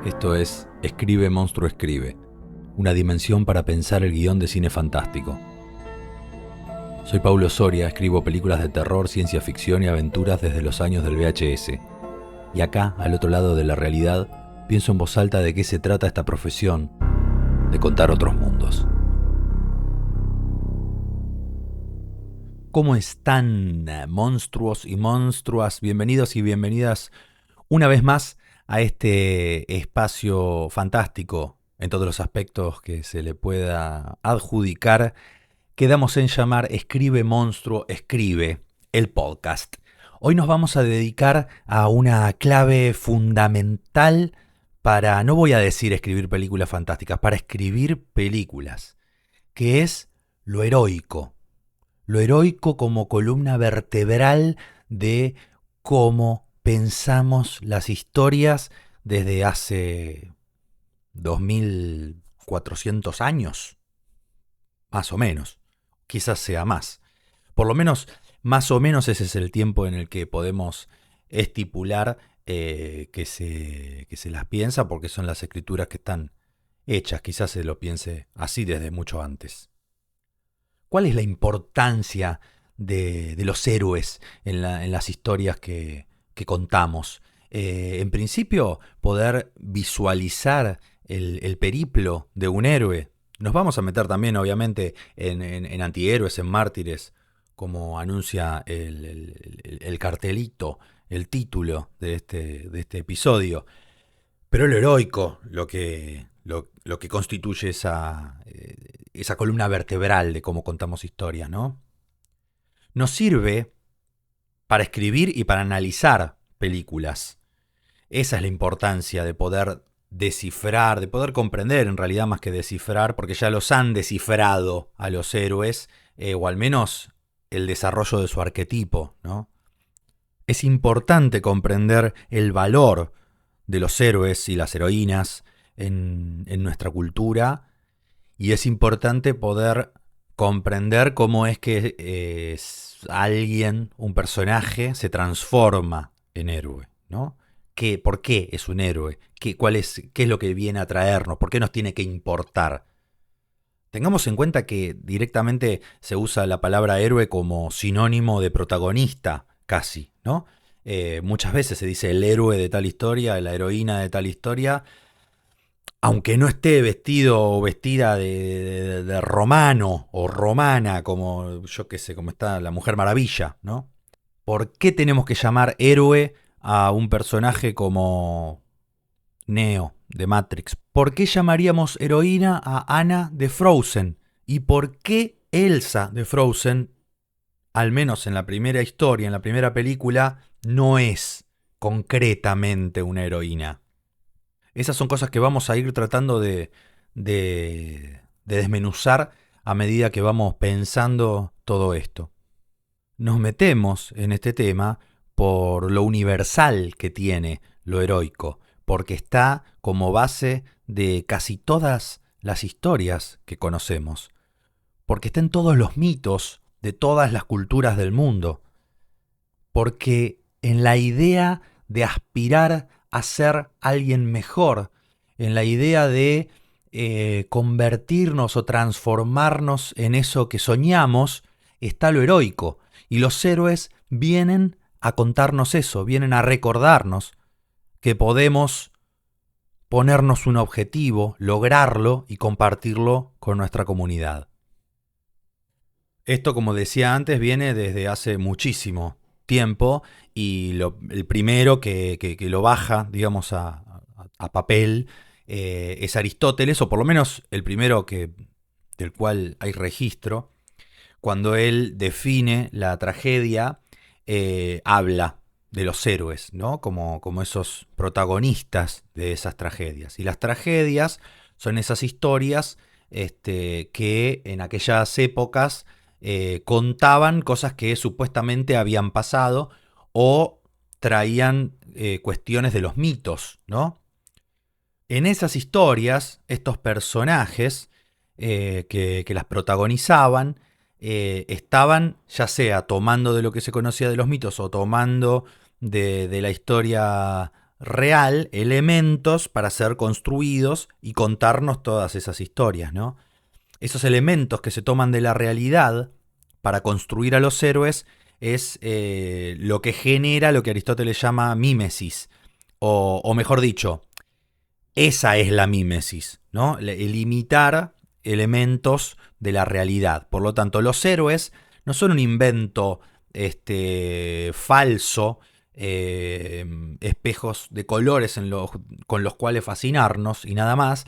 Esto es Escribe Monstruo Escribe, una dimensión para pensar el guión de cine fantástico. Soy Paulo Soria, escribo películas de terror, ciencia ficción y aventuras desde los años del VHS. Y acá, al otro lado de la realidad, pienso en voz alta de qué se trata esta profesión, de contar otros mundos. ¿Cómo están, monstruos y monstruas? Bienvenidos y bienvenidas una vez más a este espacio fantástico en todos los aspectos que se le pueda adjudicar. Quedamos en llamar Escribe Monstruo Escribe, el podcast. Hoy nos vamos a dedicar a una clave fundamental para, no voy a decir escribir películas fantásticas, para escribir películas, que es lo heroico. Lo heroico como columna vertebral de cómo pensamos las historias desde hace 2400 años, más o menos, quizás sea más. Por lo menos, más o menos ese es el tiempo en el que podemos estipular que se las piensa, porque son las escrituras que están hechas. Quizás se lo piense así desde mucho antes. ¿Cuál es la importancia de los héroes en las historias que contamos? En principio, poder visualizar el periplo de un héroe. Nos vamos a meter también, obviamente, en antihéroes, en mártires, como anuncia el cartelito, el título de este episodio. Pero lo heroico, lo que constituye esa columna vertebral de cómo contamos historias, ¿no? Nos sirve para escribir y para analizar películas. Esa es la importancia de poder descifrar, de poder comprender, en realidad más que descifrar, porque ya los han descifrado a los héroes, o al menos el desarrollo de su arquetipo, ¿no? Es importante comprender el valor de los héroes y las heroínas en nuestra cultura, y es importante poder comprender cómo es que alguien, un personaje, se transforma en héroe, ¿no? ¿Por qué es un héroe? ¿Qué es lo que viene a traernos? ¿Por qué nos tiene que importar? Tengamos en cuenta que directamente se usa la palabra héroe como sinónimo de protagonista, casi, ¿no? Muchas veces se dice el héroe de tal historia, la heroína de tal historia, aunque no esté vestido o vestida de romano o romana, como yo qué sé, como está la Mujer Maravilla, ¿no? ¿Por qué tenemos que llamar héroe a un personaje como Neo de Matrix? ¿Por qué llamaríamos heroína a Anna de Frozen? ¿Y por qué Elsa de Frozen, al menos en la primera historia, en la primera película, no es concretamente una heroína? Esas son cosas que vamos a ir tratando de desmenuzar a medida que vamos pensando todo esto. Nos metemos en este tema por lo universal que tiene lo heroico, porque está como base de casi todas las historias que conocemos, porque está en todos los mitos de todas las culturas del mundo, porque en la idea de aspirar a ser alguien mejor, en la idea de convertirnos o transformarnos en eso que soñamos, está lo heroico. Y los héroes vienen a contarnos eso, vienen a recordarnos que podemos ponernos un objetivo, lograrlo y compartirlo con nuestra comunidad. Esto, como decía antes, viene desde hace muchísimo tiempo, y el primero que lo baja, digamos, a papel es Aristóteles, o por lo menos el primero del cual hay registro. Cuando él define la tragedia, habla de los héroes, ¿no? Como esos protagonistas de esas tragedias. Y las tragedias son esas historias que en aquellas épocas contaban cosas que supuestamente habían pasado o traían cuestiones de los mitos, ¿no? En esas historias, estos personajes que las protagonizaban estaban ya sea tomando de lo que se conocía de los mitos o tomando de la historia real elementos para ser construidos y contarnos todas esas historias, ¿no? Esos elementos que se toman de la realidad para construir a los héroes es lo que genera lo que Aristóteles llama mímesis, o mejor dicho, esa es la mímesis, ¿no? El imitar elementos de la realidad. Por lo tanto, los héroes no son un invento falso, espejos de colores con los cuales fascinarnos y nada más,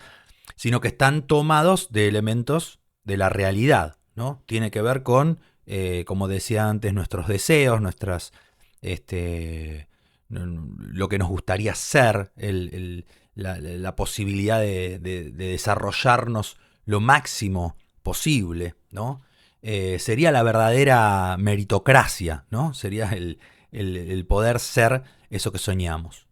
sino que están tomados de elementos de la realidad, ¿no? Tiene que ver con, como decía antes, nuestros deseos, lo que nos gustaría ser, la posibilidad de desarrollarnos lo máximo posible, ¿no? Sería la verdadera meritocracia, ¿no? Sería el poder ser eso que soñamos.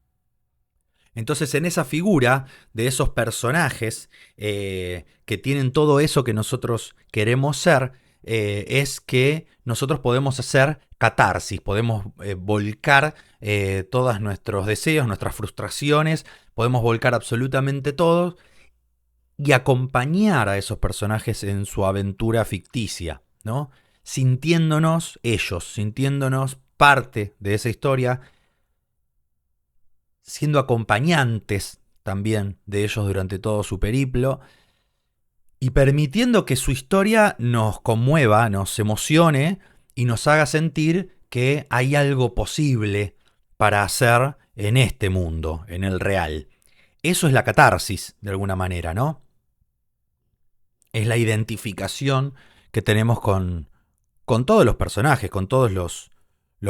Entonces, en esa figura de esos personajes que tienen todo eso que nosotros queremos ser, es que nosotros podemos hacer catarsis, podemos volcar todos nuestros deseos, nuestras frustraciones, podemos volcar absolutamente todo y acompañar a esos personajes en su aventura ficticia, ¿no? Sintiéndonos ellos, sintiéndonos parte de esa historia, siendo acompañantes también de ellos durante todo su periplo y permitiendo que su historia nos conmueva, nos emocione y nos haga sentir que hay algo posible para hacer en este mundo, en el real. Eso es la catarsis, de alguna manera, ¿no? Es la identificación que tenemos con todos los personajes, con todos los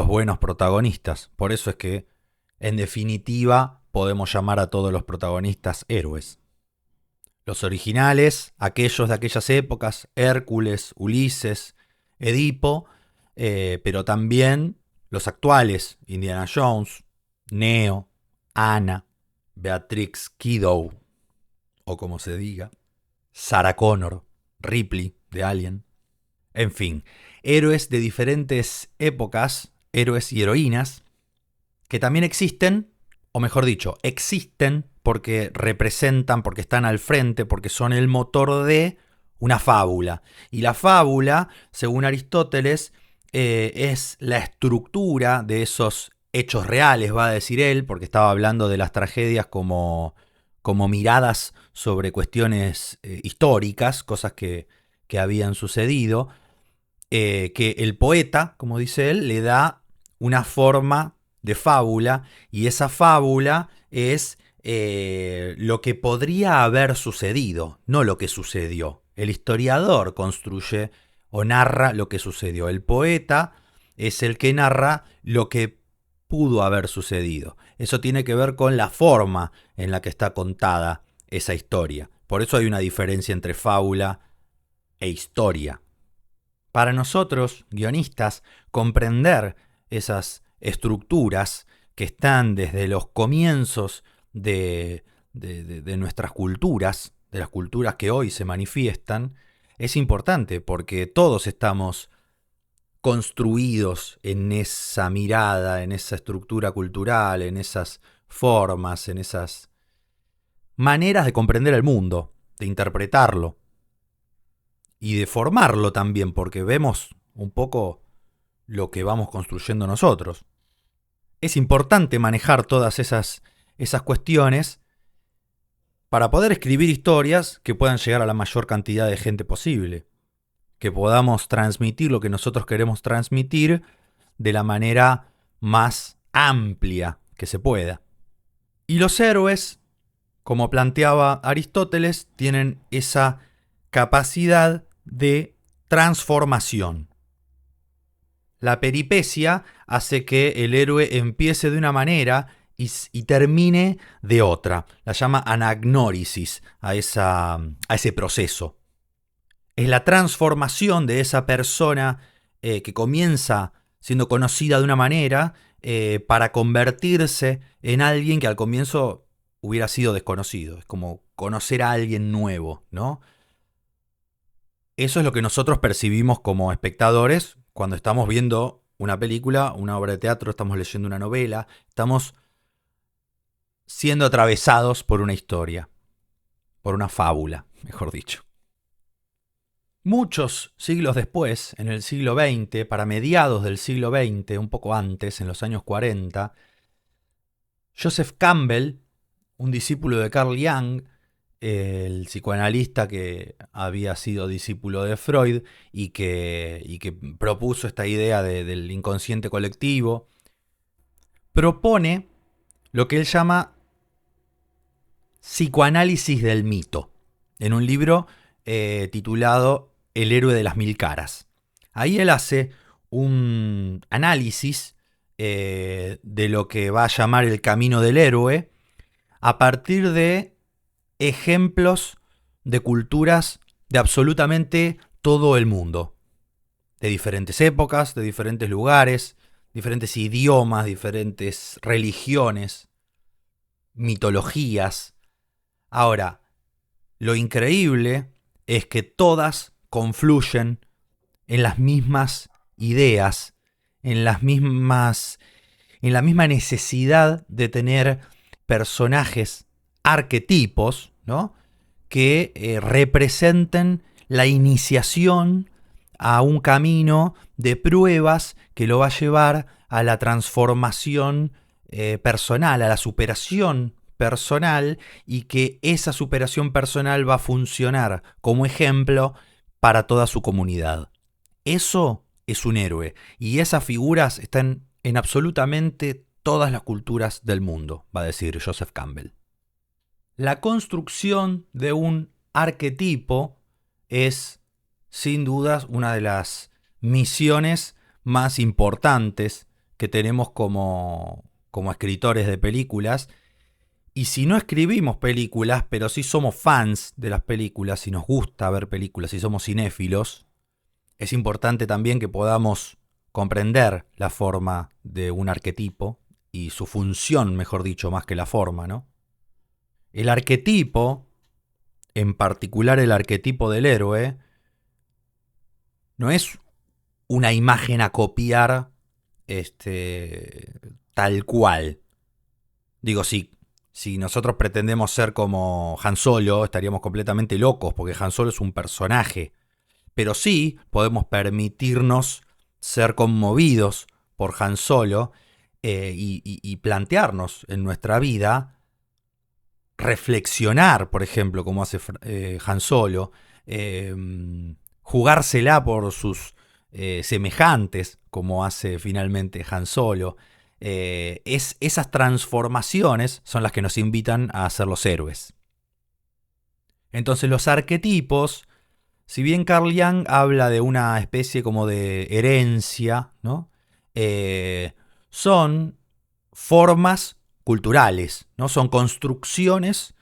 buenos protagonistas. Por eso es que, en definitiva, podemos llamar a todos los protagonistas héroes. Los originales, aquellos de aquellas épocas, Hércules, Ulises, Edipo, pero también los actuales, Indiana Jones, Neo, Ana, Beatrix Kiddo, o como se diga, Sarah Connor, Ripley de Alien. En fin, héroes de diferentes épocas, héroes y heroínas, que también existen, o mejor dicho, existen porque representan, porque están al frente, porque son el motor de una fábula. Y la fábula, según Aristóteles, es la estructura de esos hechos reales, va a decir él, porque estaba hablando de las tragedias como miradas sobre cuestiones históricas, cosas que habían sucedido, que el poeta, como dice él, le da una forma de fábula, y esa fábula es lo que podría haber sucedido, no lo que sucedió. El historiador construye o narra lo que sucedió. El poeta es el que narra lo que pudo haber sucedido. Eso tiene que ver con la forma en la que está contada esa historia. Por eso hay una diferencia entre fábula e historia. Para nosotros, guionistas, comprender esas estructuras que están desde los comienzos de nuestras culturas, de las culturas que hoy se manifiestan, es importante porque todos estamos construidos en esa mirada, en esa estructura cultural, en esas formas, en esas maneras de comprender el mundo, de interpretarlo y de formarlo también, porque vemos un poco lo que vamos construyendo nosotros. Es importante manejar todas esas cuestiones para poder escribir historias que puedan llegar a la mayor cantidad de gente posible, que podamos transmitir lo que nosotros queremos transmitir de la manera más amplia que se pueda. Y los héroes, como planteaba Aristóteles, tienen esa capacidad de transformación. La peripecia hace que el héroe empiece de una manera y termine de otra. La llama anagnórisis a ese proceso. Es la transformación de esa persona que comienza siendo conocida de una manera para convertirse en alguien que al comienzo hubiera sido desconocido. Es como conocer a alguien nuevo, ¿no? Eso es lo que nosotros percibimos como espectadores cuando estamos viendo una película, una obra de teatro, estamos leyendo una novela, estamos siendo atravesados por una historia, por una fábula, mejor dicho. Muchos siglos después, en el siglo XX, para mediados del siglo XX, un poco antes, en los años 40, Joseph Campbell, un discípulo de Carl Jung, el psicoanalista que había sido discípulo de Freud y que propuso esta idea del inconsciente colectivo, propone lo que él llama psicoanálisis del mito, en un libro titulado El héroe de las mil caras. Ahí él hace un análisis de lo que va a llamar el camino del héroe a partir de ejemplos de culturas de absolutamente todo el mundo, de diferentes épocas, de diferentes lugares, diferentes idiomas, diferentes religiones, mitologías. Ahora, lo increíble es que todas confluyen en las mismas ideas, en la misma necesidad de tener personajes arquetipos, ¿no?, que representen la iniciación a un camino de pruebas que lo va a llevar a la transformación personal, a la superación personal, y que esa superación personal va a funcionar como ejemplo para toda su comunidad. Eso es un héroe, y esas figuras están en absolutamente todas las culturas del mundo, va a decir Joseph Campbell. La construcción de un arquetipo es, sin dudas, una de las misiones más importantes que tenemos como escritores de películas. Y si no escribimos películas, pero sí somos fans de las películas, si nos gusta ver películas, si somos cinéfilos, es importante también que podamos comprender la forma de un arquetipo y su función, mejor dicho, más que la forma, ¿no? El arquetipo, en particular el arquetipo del héroe, no es una imagen a copiar tal cual. Digo, si nosotros pretendemos ser como Han Solo, estaríamos completamente locos, porque Han Solo es un personaje. Pero sí podemos permitirnos ser conmovidos por Han Solo y plantearnos en nuestra vida, reflexionar, por ejemplo, como hace Han Solo, jugársela por sus semejantes, como hace finalmente Han Solo. Esas transformaciones son las que nos invitan a ser los héroes. Entonces los arquetipos, si bien Carl Jung habla de una especie como de herencia, ¿no?, son formas culturales, ¿no? Son construcciones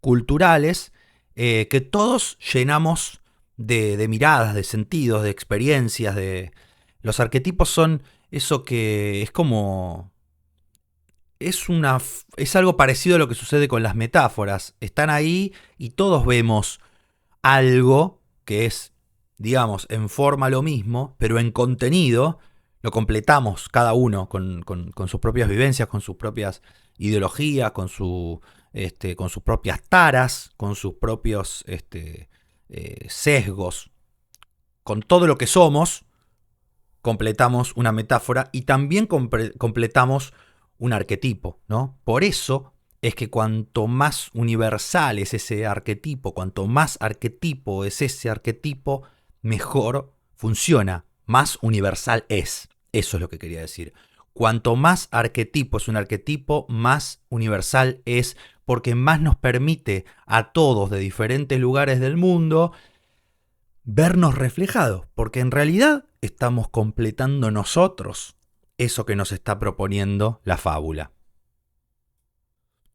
culturales que todos llenamos de miradas, de sentidos, de experiencias. Los arquetipos son eso que es como... Es algo parecido a lo que sucede con las metáforas. Están ahí y todos vemos algo que es, digamos, en forma lo mismo, pero en contenido lo completamos cada uno con sus propias vivencias, con sus propias ideologías, con sus propias taras, con sus propios sesgos. Con todo lo que somos, completamos una metáfora y también completamos un arquetipo, ¿no? Por eso es que cuanto más universal es ese arquetipo, cuanto más arquetipo es ese arquetipo, mejor funciona, más universal es. Eso es lo que quería decir. Cuanto más arquetipo es un arquetipo, más universal es, porque más nos permite a todos de diferentes lugares del mundo vernos reflejados, porque en realidad estamos completando nosotros eso que nos está proponiendo la fábula.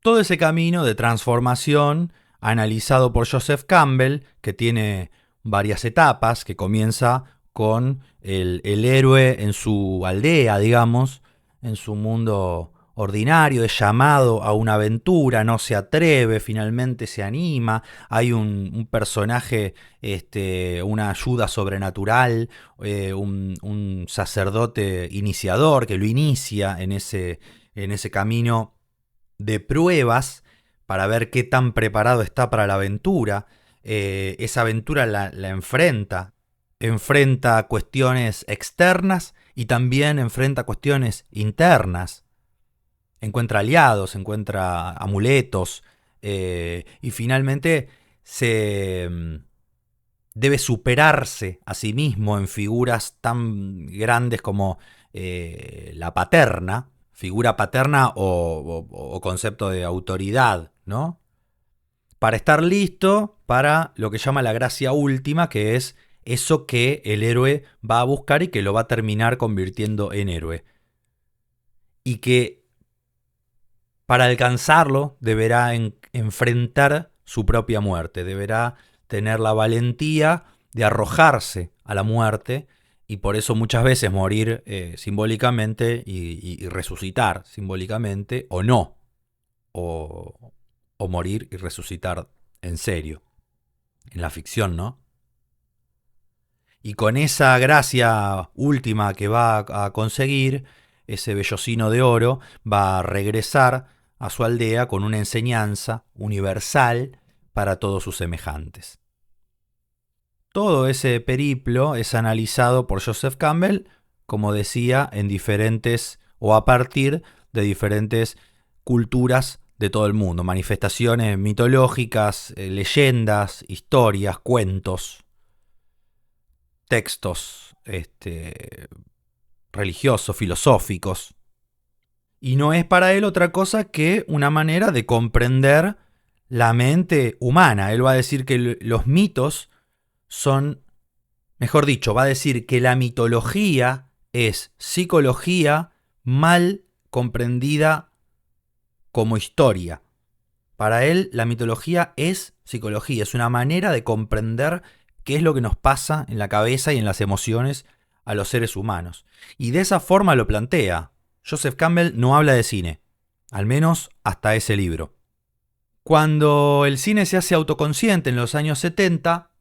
Todo ese camino de transformación analizado por Joseph Campbell, que tiene varias etapas, que comienza con el héroe en su aldea, digamos, en su mundo ordinario, es llamado a una aventura, no se atreve, finalmente se anima, hay un personaje, una ayuda sobrenatural, un sacerdote iniciador que lo inicia en ese camino de pruebas para ver qué tan preparado está para la aventura. Esa aventura la enfrenta cuestiones externas y también enfrenta cuestiones internas. Encuentra aliados, encuentra amuletos y finalmente se debe superarse a sí mismo en figuras tan grandes como la paterna, figura paterna o concepto de autoridad, ¿no? Para estar listo para lo que llama la gracia última, que es eso que el héroe va a buscar y que lo va a terminar convirtiendo en héroe. Y que para alcanzarlo deberá enfrentar su propia muerte, deberá tener la valentía de arrojarse a la muerte y por eso muchas veces morir simbólicamente y resucitar simbólicamente o no, o morir y resucitar en serio, en la ficción, ¿no? Y con esa gracia última que va a conseguir, ese vellocino de oro va a regresar a su aldea con una enseñanza universal para todos sus semejantes. Todo ese periplo es analizado por Joseph Campbell, como decía, en diferentes o a partir de diferentes culturas de todo el mundo, manifestaciones mitológicas, leyendas, historias, cuentos, textos religiosos, filosóficos. Y no es para él otra cosa que una manera de comprender la mente humana. Él va a decir que los mitos son, mejor dicho, va a decir que la mitología es psicología mal comprendida como historia. Para él, la mitología es psicología, es una manera de comprender qué es lo que nos pasa en la cabeza y en las emociones a los seres humanos. Y de esa forma lo plantea. Joseph Campbell no habla de cine, al menos hasta ese libro. Cuando el cine se hace autoconsciente en los años 70,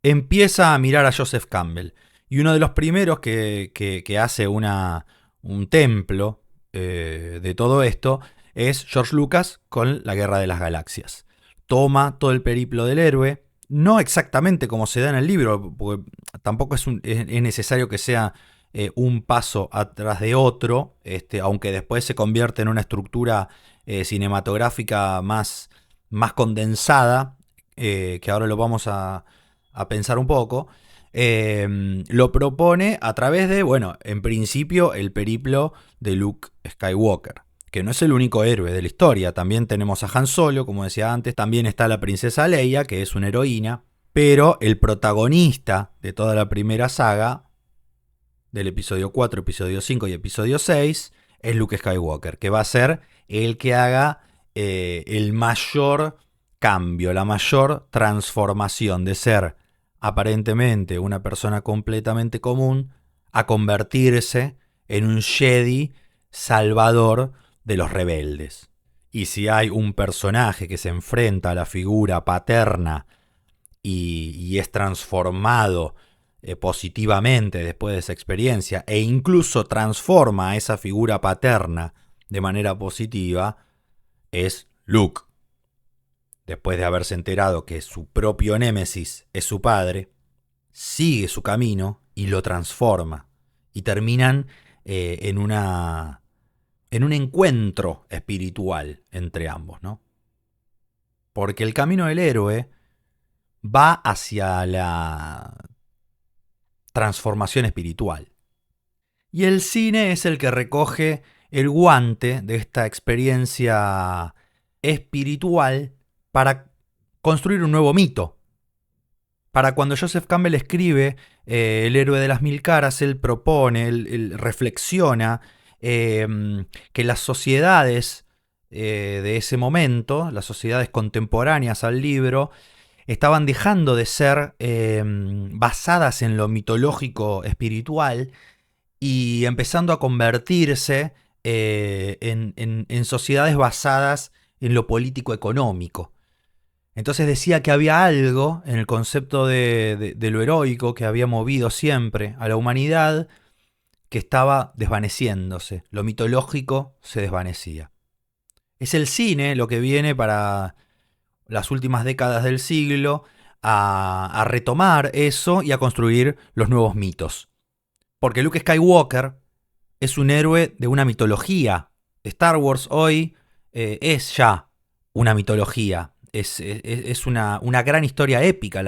empieza a mirar a Joseph Campbell. Y uno de los primeros que hace un templo de todo esto es George Lucas con La Guerra de las Galaxias. Toma todo el periplo del héroe, no exactamente como se da en el libro, porque tampoco es necesario que sea un paso atrás de otro, aunque después se convierte en una estructura cinematográfica más condensada, que ahora lo vamos a pensar un poco. Lo propone a través de, bueno, en principio el periplo de Luke Skywalker, que no es el único héroe de la historia. También tenemos a Han Solo, como decía antes, también está la princesa Leia, que es una heroína, pero el protagonista de toda la primera saga, del episodio 4, episodio 5 y episodio 6, es Luke Skywalker, que va a ser el que haga el mayor cambio, la mayor transformación de ser aparentemente una persona completamente común a convertirse en un Jedi salvador de los rebeldes. Y si hay un personaje que se enfrenta a la figura paterna y es transformado positivamente después de esa experiencia e incluso transforma a esa figura paterna de manera positiva, es Luke. Después de haberse enterado que su propio némesis es su padre, sigue su camino y lo transforma. Y terminan en un encuentro espiritual entre ambos, ¿no? Porque el camino del héroe va hacia la transformación espiritual. Y el cine es el que recoge el guante de esta experiencia espiritual para construir un nuevo mito. Para cuando Joseph Campbell escribe El héroe de las mil caras, él propone, él reflexiona que las sociedades de ese momento, las sociedades contemporáneas al libro, estaban dejando de ser basadas en lo mitológico espiritual y empezando a convertirse en sociedades basadas en lo político económico. Entonces decía que había algo en el concepto de lo heroico que había movido siempre a la humanidad que estaba desvaneciéndose. Lo mitológico se desvanecía. Es el cine lo que viene para las últimas décadas del siglo a retomar eso y a construir los nuevos mitos. Porque Luke Skywalker es un héroe de una mitología. Star Wars hoy es ya una mitología. Es una gran historia épica.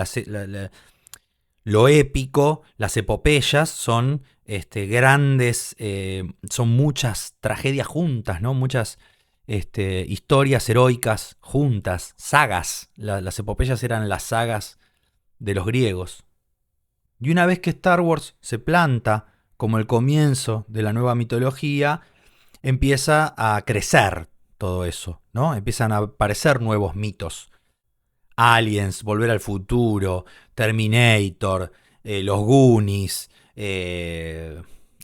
Lo épico, las epopeyas son grandes, son muchas tragedias juntas, ¿no? Muchas historias heroicas juntas, sagas. Las epopeyas eran las sagas de los griegos. Y una vez que Star Wars se planta como el comienzo de la nueva mitología, empieza a crecer todo eso, ¿no? Empiezan a aparecer nuevos mitos. Aliens, Volver al Futuro, Terminator, los Goonies,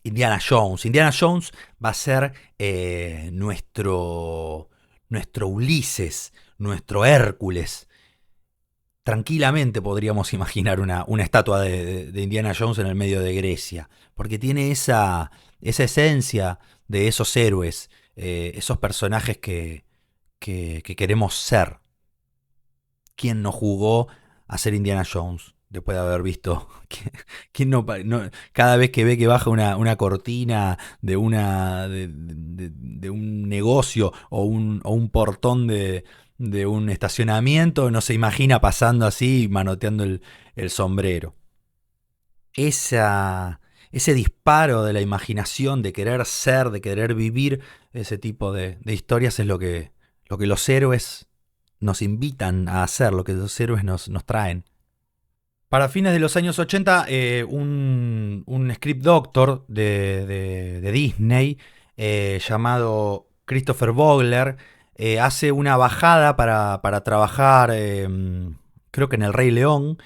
Indiana Jones. Indiana Jones va a ser nuestro Ulises, nuestro Hércules. Tranquilamente podríamos imaginar una estatua de Indiana Jones en el medio de Grecia, porque tiene esa esencia de esos héroes, esos personajes que queremos ser. ¿Quién no jugó a ser Indiana Jones después de haber visto? ¿Quién no, cada vez que ve que baja una cortina de un negocio o un portón de un estacionamiento, no se imagina pasando así y manoteando el sombrero? Ese disparo de la imaginación, de querer ser, de querer vivir ese tipo de historias es lo que los héroes nos invitan a hacer, lo que los héroes nos traen. Para fines de los años 80, un script doctor de Disney llamado Christopher Vogler hace una bajada para trabajar, creo que en El Rey León,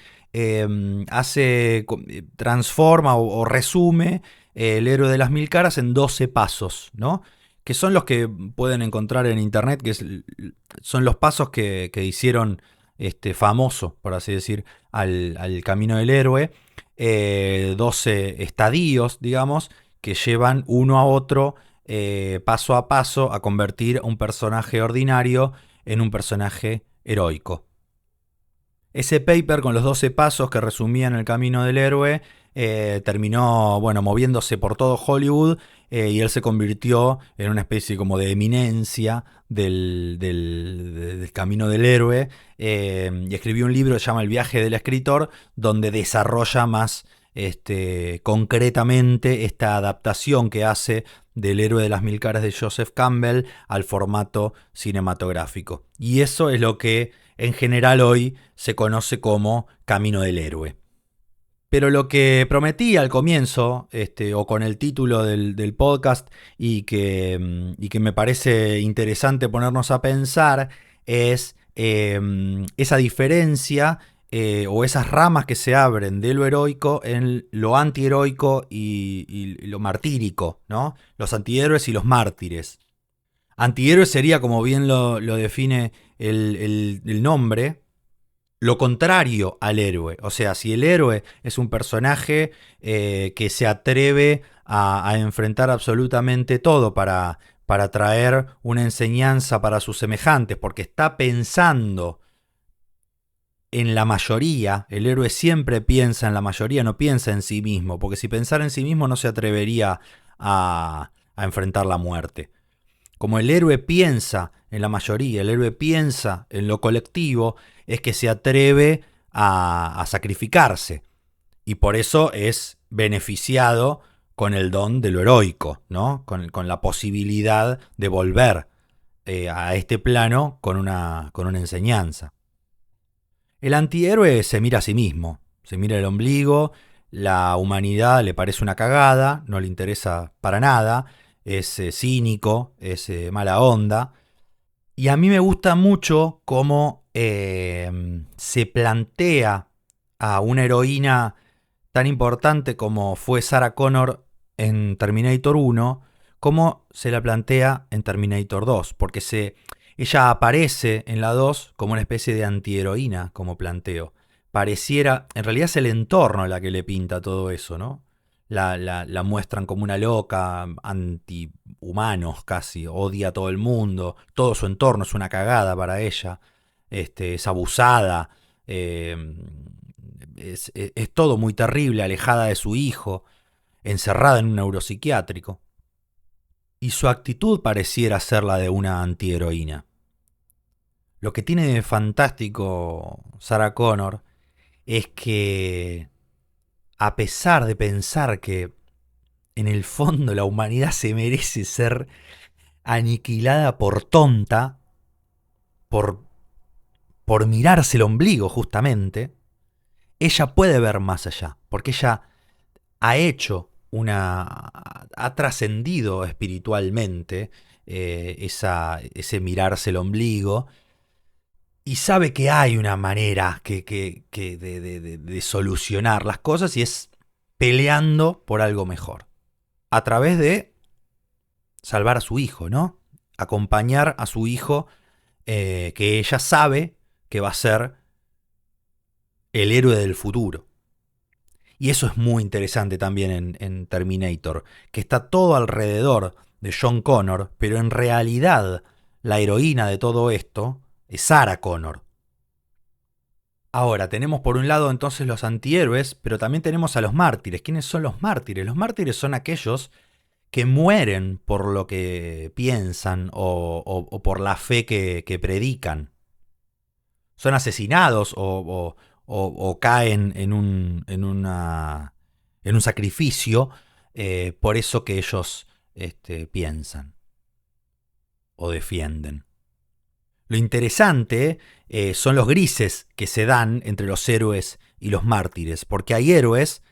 transforma o resume el héroe de las mil caras en 12 pasos, ¿no? Que son los que pueden encontrar en internet, son los pasos que hicieron famoso, por así decir, al camino del héroe. 12 estadios, digamos, que llevan uno a otro, paso a paso, a convertir a un personaje ordinario en un personaje heroico. Ese paper con los 12 pasos que resumían el camino del héroe terminó, moviéndose por todo Hollywood y él se convirtió en una especie como de eminencia del camino del héroe y escribió un libro que se llama El viaje del escritor, donde desarrolla más concretamente esta adaptación que hace del héroe de las mil caras de Joseph Campbell al formato cinematográfico. Y eso es lo que en general hoy se conoce como Camino del Héroe. Pero lo que prometí al comienzo, o con el título del podcast, y que me parece interesante ponernos a pensar, es esa diferencia o esas ramas que se abren de lo heroico en lo antiheroico y lo martírico, ¿no? Los antihéroes y los mártires. Antihéroe sería, como bien lo define el nombre, lo contrario al héroe. O sea, si el héroe es un personaje que se atreve a enfrentar absolutamente todo para traer una enseñanza para sus semejantes, porque está pensando en la mayoría, el héroe siempre piensa en la mayoría, no piensa en sí mismo, porque si pensara en sí mismo no se atrevería a enfrentar la muerte. Como el héroe piensa en la mayoría, el héroe piensa en lo colectivo, es que se atreve a sacrificarse. Y por eso es beneficiado con el don de lo heroico, ¿no? Con la posibilidad de volver a este plano con una enseñanza. El antihéroe se mira a sí mismo, se mira el ombligo, la humanidad le parece una cagada, no le interesa para nada, es cínico, es mala onda. Y a mí me gusta mucho cómo se plantea a una heroína tan importante como fue Sarah Connor en Terminator 1, cómo se la plantea en Terminator 2, porque ella aparece en la 2 como una especie de antiheroína, como planteo. Pareciera, en realidad es el entorno la que le pinta todo eso, ¿no? la muestran como una loca, antihumanos casi, odia a todo el mundo, todo su entorno es una cagada para ella, es abusada, eh, es todo muy terrible, alejada de su hijo, encerrada en un neuropsiquiátrico. Y su actitud pareciera ser la de una antiheroína. Lo que tiene de fantástico Sarah Connor es que, a pesar de pensar que en el fondo la humanidad se merece ser aniquilada por tonta, por, por mirarse el ombligo justamente, ella puede ver más allá, porque ella ha hecho ha trascendido espiritualmente ese mirarse el ombligo y sabe que hay una manera de solucionar las cosas y es peleando por algo mejor. A través de salvar a su hijo, ¿no? Acompañar a su hijo que ella sabe que va a ser el héroe del futuro. Y eso es muy interesante también en Terminator, que está todo alrededor de John Connor, pero en realidad la heroína de todo esto es Sarah Connor. Ahora, tenemos por un lado entonces los antihéroes, pero también tenemos a los mártires. ¿Quiénes son los mártires? Los mártires son aquellos que mueren por lo que piensan o por la fe que predican. Son asesinados o caen en un sacrificio por eso que ellos piensan o defienden. Lo interesante son los grises que se dan entre los héroes y los mártires, porque hay héroes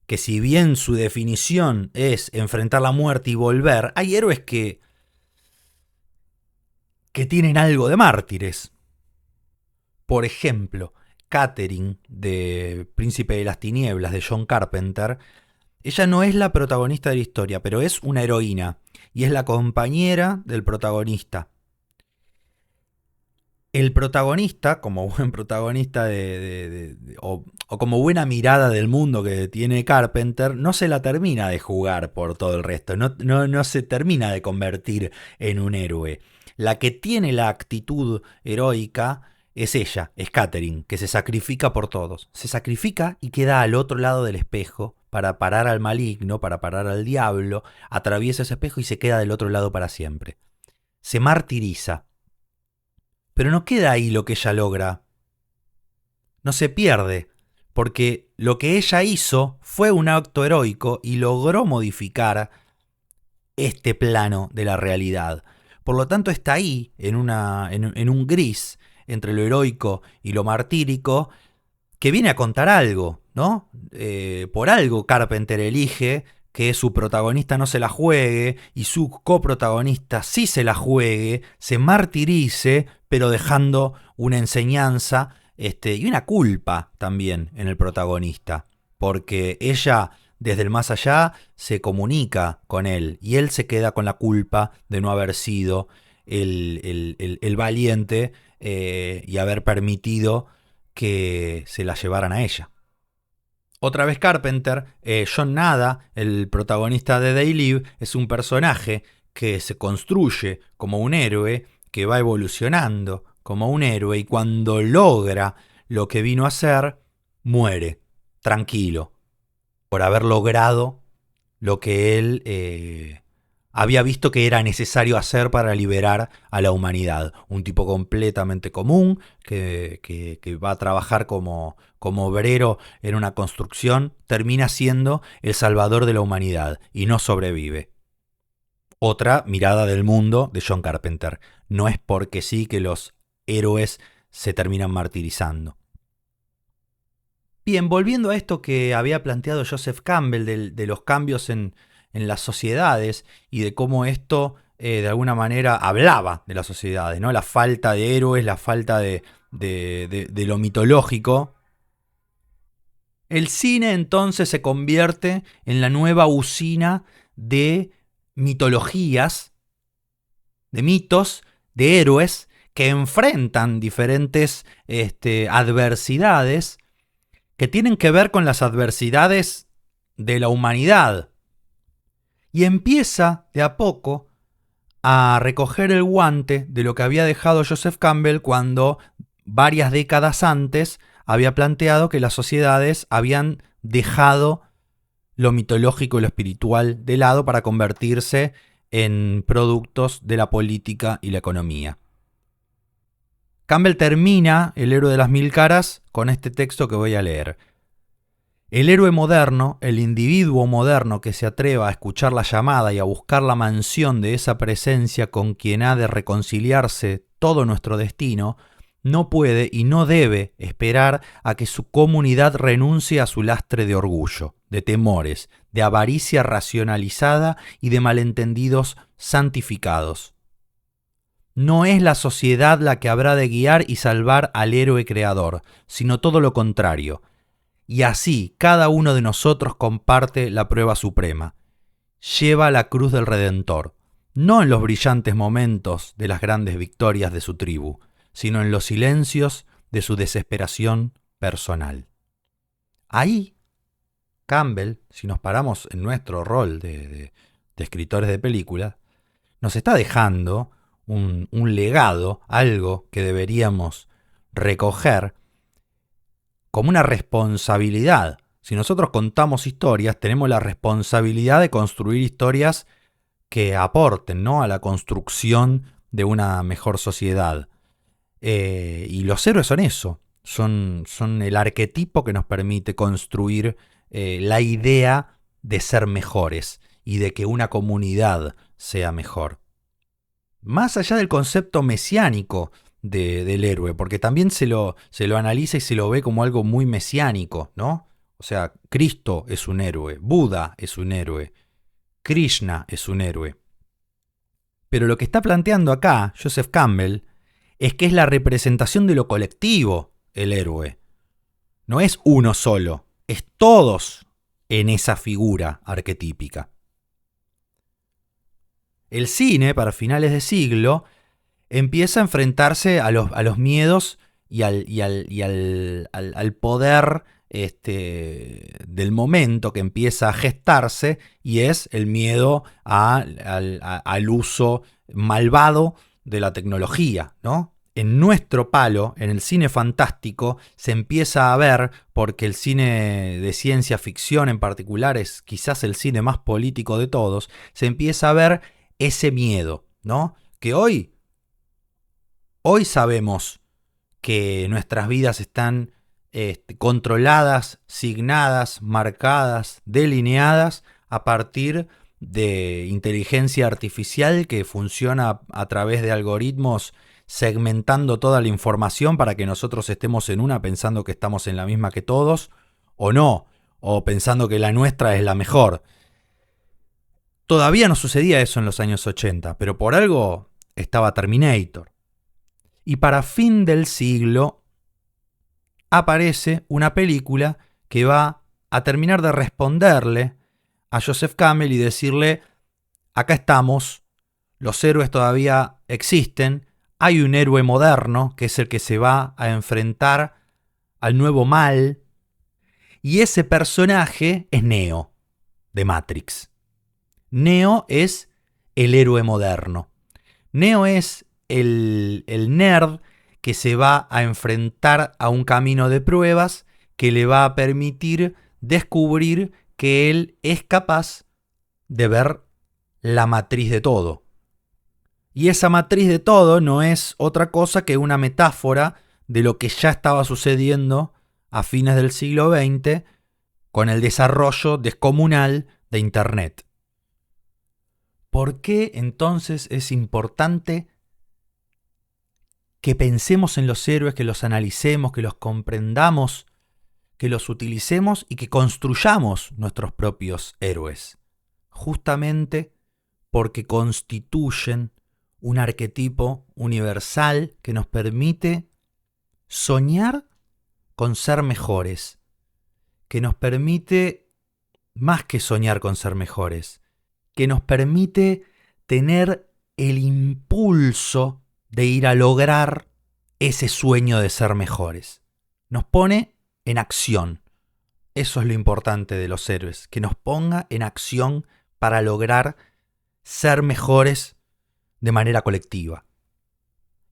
que, si bien su definición es enfrentar la muerte y volver, hay héroes que tienen algo de mártires. Por ejemplo, Catherine, de Príncipe de las Tinieblas, de John Carpenter, ella no es la protagonista de la historia, pero es una heroína, y es la compañera del protagonista. El protagonista, como buen protagonista o como buena mirada del mundo que tiene Carpenter, no se la termina de jugar por todo el resto, no se termina de convertir en un héroe. La que tiene la actitud heroica es ella, es Catherine, que se sacrifica por todos. Se sacrifica y queda al otro lado del espejo para parar al maligno, para parar al diablo, atraviesa ese espejo y se queda del otro lado para siempre. Se martiriza. Pero no queda ahí lo que ella logra. No se pierde, porque lo que ella hizo fue un acto heroico y logró modificar este plano de la realidad. Por lo tanto, está ahí, en un gris entre lo heroico y lo martírico, que viene a contar algo, ¿no? Por algo Carpenter elige que su protagonista no se la juegue y su coprotagonista sí se la juegue, se martirice, pero dejando una enseñanza y una culpa también en el protagonista, porque ella desde el más allá se comunica con él y él se queda con la culpa de no haber sido el valiente y haber permitido que se la llevaran a ella. Otra vez Carpenter, John Nada, el protagonista de They Live, es un personaje que se construye como un héroe, que va evolucionando como un héroe y cuando logra lo que vino a ser, muere, tranquilo, por haber logrado lo que él había visto que era necesario hacer para liberar a la humanidad. Un tipo completamente común que va a trabajar como obrero en una construcción, termina siendo el salvador de la humanidad y no sobrevive. Otra mirada del mundo de John Carpenter. No es porque sí que los héroes se terminan martirizando. Bien, volviendo a esto que había planteado Joseph Campbell de los cambios en las sociedades y de cómo esto de alguna manera hablaba de las sociedades, ¿no? La falta de héroes, la falta de lo mitológico. El cine entonces se convierte en la nueva usina de mitologías, de mitos, de héroes que enfrentan diferentes adversidades que tienen que ver con las adversidades de la humanidad. Y empieza de a poco a recoger el guante de lo que había dejado Joseph Campbell cuando varias décadas antes había planteado que las sociedades habían dejado lo mitológico y lo espiritual de lado para convertirse en productos de la política y la economía. Campbell termina El héroe de las mil caras con este texto que voy a leer. El héroe moderno, el individuo moderno que se atreva a escuchar la llamada y a buscar la mansión de esa presencia con quien ha de reconciliarse todo nuestro destino, no puede y no debe esperar a que su comunidad renuncie a su lastre de orgullo, de temores, de avaricia racionalizada y de malentendidos santificados. No es la sociedad la que habrá de guiar y salvar al héroe creador, sino todo lo contrario. Y así cada uno de nosotros comparte la prueba suprema. Lleva la cruz del Redentor, no en los brillantes momentos de las grandes victorias de su tribu, sino en los silencios de su desesperación personal. Ahí, Campbell, si nos paramos en nuestro rol de escritores de películas, nos está dejando un legado, algo que deberíamos recoger como una responsabilidad. Si nosotros contamos historias, tenemos la responsabilidad de construir historias que aporten, ¿no?, a la construcción de una mejor sociedad. Y los héroes son eso, son el arquetipo que nos permite construir la idea de ser mejores y de que una comunidad sea mejor. Más allá del concepto mesiánico del héroe, porque también se lo analiza y se lo ve como algo muy mesiánico, ¿no? O sea, Cristo es un héroe, Buda es un héroe, Krishna es un héroe. Pero lo que está planteando acá Joseph Campbell es que es la representación de lo colectivo el héroe. No es uno solo, es todos en esa figura arquetípica. El cine, para finales de siglo, empieza a enfrentarse a los miedos y al poder del momento que empieza a gestarse, y es el miedo al uso malvado de la tecnología, ¿no? En nuestro palo, en el cine fantástico, se empieza a ver, porque el cine de ciencia ficción en particular es quizás el cine más político de todos, se empieza a ver ese miedo, ¿no? Que hoy sabemos que nuestras vidas están controladas, signadas, marcadas, delineadas a partir de inteligencia artificial que funciona a través de algoritmos segmentando toda la información para que nosotros estemos en una pensando que estamos en la misma que todos, o no, o pensando que la nuestra es la mejor. Todavía no sucedía eso en los años 80, pero por algo estaba Terminator. Y para fin del siglo aparece una película que va a terminar de responderle a Joseph Campbell y decirle: acá estamos, los héroes todavía existen, hay un héroe moderno que es el que se va a enfrentar al nuevo mal, y ese personaje es Neo, de Matrix. Neo es el héroe moderno. Neo es el nerd que se va a enfrentar a un camino de pruebas que le va a permitir descubrir que él es capaz de ver la matriz de todo. Y esa matriz de todo no es otra cosa que una metáfora de lo que ya estaba sucediendo a fines del siglo XX con el desarrollo descomunal de Internet. ¿Por qué entonces es importante que pensemos en los héroes, que los analicemos, que los comprendamos, que los utilicemos y que construyamos nuestros propios héroes? Justamente porque constituyen un arquetipo universal que nos permite soñar con ser mejores, que nos permite más que soñar con ser mejores, que nos permite tener el impulso de ir a lograr ese sueño de ser mejores. Nos pone en acción, Eso es lo importante de los héroes, que nos ponga en acción para lograr ser mejores de manera colectiva.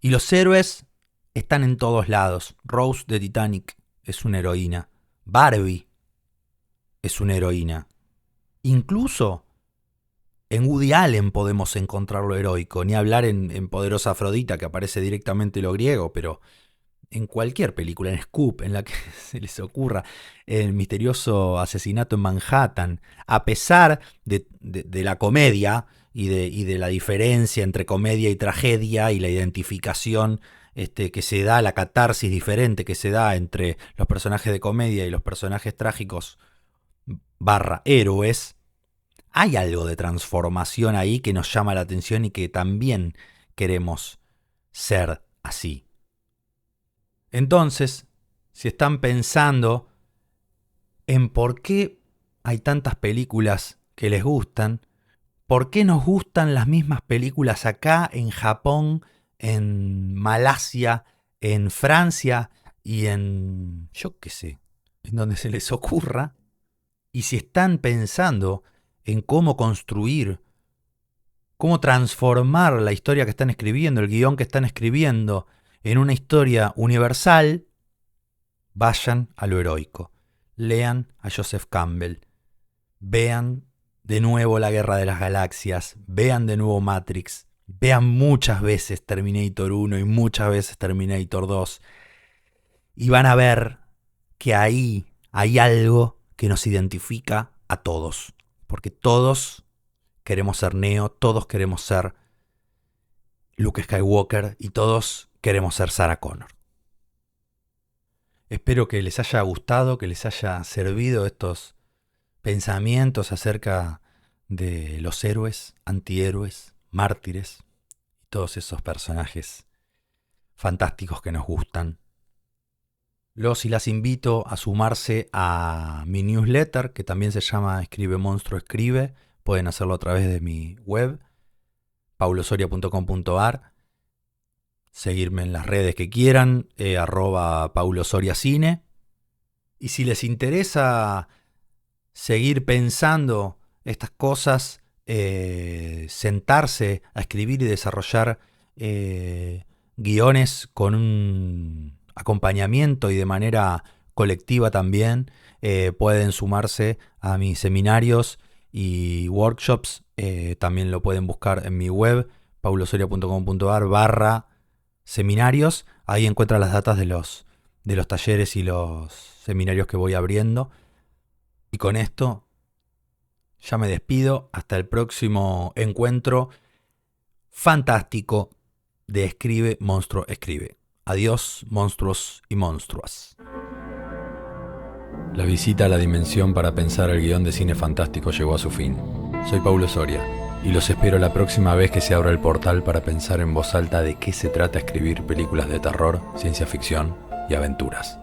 Y los héroes están en todos lados. Rose de Titanic es una heroína. Barbie es una heroína. Incluso en Woody Allen podemos encontrar lo heroico, ni hablar en Poderosa Afrodita, que aparece directamente lo griego, pero en cualquier película, en Scoop, en la que se les ocurra, el misterioso asesinato en Manhattan, a pesar de la comedia y de la diferencia entre comedia y tragedia y la identificación que se da, la catarsis diferente que se da entre los personajes de comedia y los personajes trágicos / héroes, hay algo de transformación ahí que nos llama la atención y que también queremos ser así. Entonces, si están pensando en por qué hay tantas películas que les gustan, por qué nos gustan las mismas películas acá, en Japón, en Malasia, en Francia y en, yo qué sé, en donde se les ocurra, y si están pensando en cómo construir, cómo transformar la historia que están escribiendo, el guión que están escribiendo, en una historia universal, vayan a lo heroico. Lean a Joseph Campbell. Vean de nuevo La Guerra de las Galaxias. Vean de nuevo Matrix. Vean muchas veces Terminator 1 y muchas veces Terminator 2. Y van a ver que ahí hay algo que nos identifica a todos. Porque todos queremos ser Neo, todos queremos ser Luke Skywalker y todos queremos ser Sarah Connor. Espero que les haya gustado, que les haya servido estos pensamientos acerca de los héroes, antihéroes, mártires y todos esos personajes fantásticos que nos gustan. Los y las invito a sumarse a mi newsletter, que también se llama Escribe Monstruo Escribe. Pueden hacerlo a través de mi web, paulosoria.com.ar. Seguirme en las redes que quieran, @paulosoriacine. Y si les interesa seguir pensando estas cosas, sentarse a escribir y desarrollar guiones con un acompañamiento y de manera colectiva también, pueden sumarse a mis seminarios y workshops. También lo pueden buscar en mi web, paulosoria.com.ar/seminarios. Ahí encuentran las datas de los talleres y los seminarios que voy abriendo. Y con esto ya me despido. Hasta el próximo encuentro fantástico de Escribe Monstruo Escribe. Adiós, monstruos y monstruas. La visita a la dimensión para pensar el guión de cine fantástico llegó a su fin. Soy Paulo Soria y los espero la próxima vez que se abra el portal para pensar en voz alta de qué se trata escribir películas de terror, ciencia ficción y aventuras.